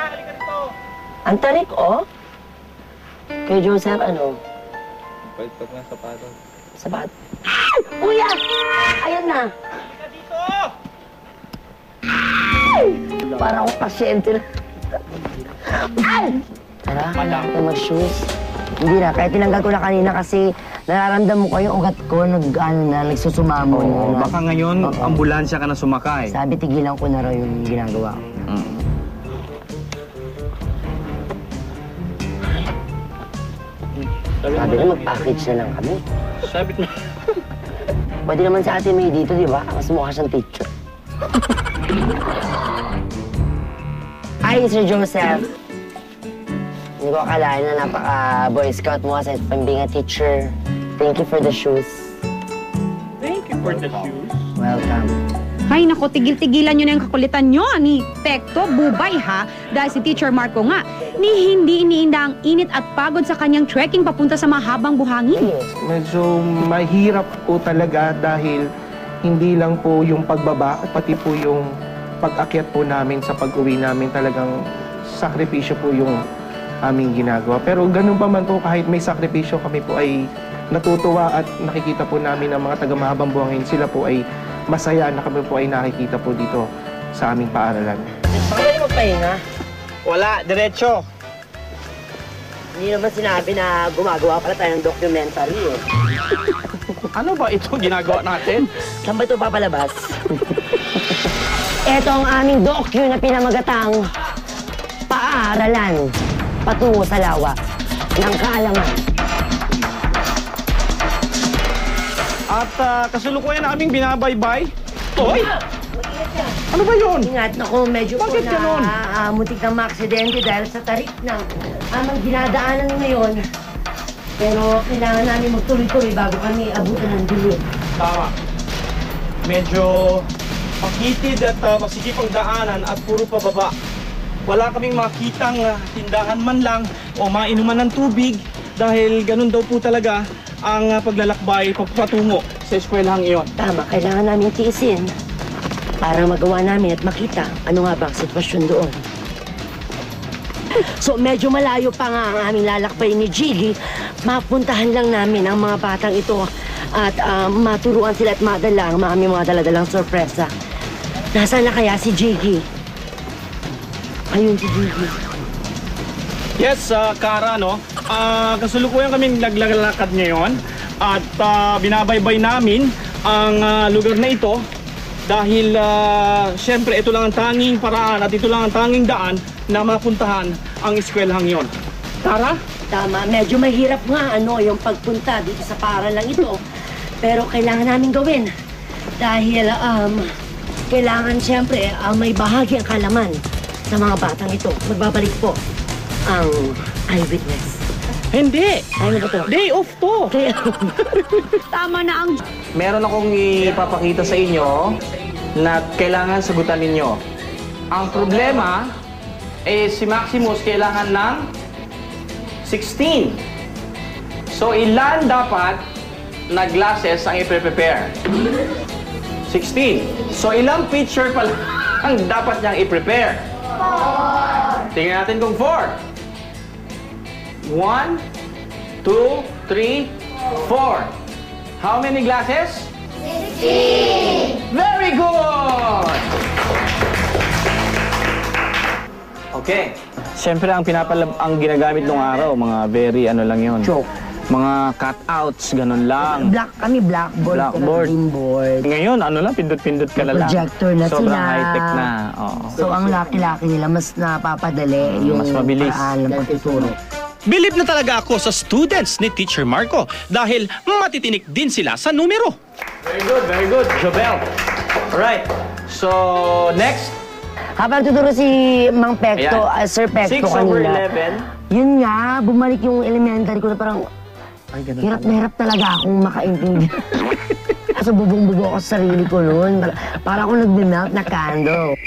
halika dito. Ang tarik, oh. Kay Joseph, ano? Pagpag nga sapatos. Sapat. Ay! Kuya! Ayan na. Halika dito. Ay! Para akong pasyente na. Ay! Tara, na mag-shoes. Hindi na, kahit tinanggal ko na kanina kasi nararamdam mo ko yung ugat ko, nagsusumamo. Oo, baka ngayon, ambulansya ka na sumakay. Sabi, tigilan ko na raw yung ginagawa ko. Sabi na, mag-package na lang kami. Sabi na. Pwede naman sa Ate May dito, di ba? Mas mukha siyang teacher. Hi, Sir Joseph. Hindi ko akalain na napaka-boy scout mo kasi from being a teacher. Thank you for the shoes. Thank you for the shoes. Welcome. Ay, nako, tigil-tigilan nyo na yung kakulitan nyo ni Tekto, bubay ha. Dahil si Teacher Marco nga, ni hindi iniinda ang init at pagod sa kanyang trekking papunta sa mahabang buhangin. Medyo mahirap po talaga dahil hindi lang po yung pagbaba, pati po yung pag-akyat po namin sa pag-uwi namin talagang sakripisyo po yung aming ginagawa. Pero ganun pa man po, kahit may sakripisyo kami po ay natutuwa at nakikita po namin ang mga taga-mahabang buhangin. Sila po ay masaya na kami po ay nakikita po dito sa aming paaralan. Bakit kayo magpahinga? Wala, diretso. Hindi naman sinabi na gumagawa pala tayo ng documentary eh. Ano ba ito ginagawa natin? Saan ba ito papalabas? Ito ang aming docu na pinamagatang Paaralan Patungo sa Lawa ng Kaalaman. At kasalukuyan na aming binabaybay. Hoy! Ano ba yun? Ingat, naku, medyo Bakit po ganun? na muntik ng maaksidente dahil sa tarik ng amang dinadaanan ngayon. Pero kailangan namin magtuloy-tuloy bago kami abutan ng dilim. Tama. Medyo makitid at masikip ang daanan at puro pababa. Wala kaming makitang tindahan man lang o mainuman ng tubig dahil ganun daw po talaga ang paglalakbay patungo sa eskwelahang iyon. Tama, kailangan namin tiisin para magawa namin at makita ano nga ba ang sitwasyon doon. So medyo malayo pa nga ang aming lalakbay ni Jiggy. Mapuntahan lang namin ang mga batang ito at maturuan sila at madala ang aming mga daladalang sorpresa. Nasaan na kaya si Jiggy? Ayun si Jiggy. Yes, Kara, no? Kasalukuyan kaming naglalakad ngayon at binabaybay namin ang lugar na ito dahil siyempre ito lang ang tanging paraan at ito lang ang tanging daan na mapuntahan ang eskwelahang yon. Kara? Tama, medyo mahirap nga yung pagpunta dito sa paaralang ito. Pero kailangan namin gawin dahil kailangan siyempre may bahagi ang kalaman sa mga batang ito. Magbabalik po ang eyewitness. Hindi! Ano ba ito? Day off to! Tama na ang... Meron akong ipapakita sa inyo na kailangan sagutan ninyo. Ang problema si Maximus kailangan ng 16. So, ilan dapat na glasses ang i-prepare? 16. So, ilang picture pala ang dapat niyang i-prepare? 4. Tingnan natin kung 4. 1, 2, 3, 4. How many glasses? 16. Very good! Okay. Siyempre, ang ginagamit nung araw, mga very lang yun. Joke. Mga cutouts, ganun lang. Blackboard. Blackboard. Board. Ngayon, pindot-pindot ka na lang. Projector na Sobrang sila. high-tech na. Oo. So, ang laki-laki nila, mas napapadali yung mas mabilis. paraan ng pagtuturo. Bilib na talaga ako sa students ni Teacher Marco dahil matitinik din sila sa numero. Very good, Jobel. Alright, so next. Habang tuturo si Mang Pekto, Sir Pekto 6 over kanina. 11. Yun nga, bumalik yung elementary ko na parang hirap na hirap talaga akong makaintindi. So bubong-bubo ako sa sarili ko noon. Para akong nagbe-melt na candle.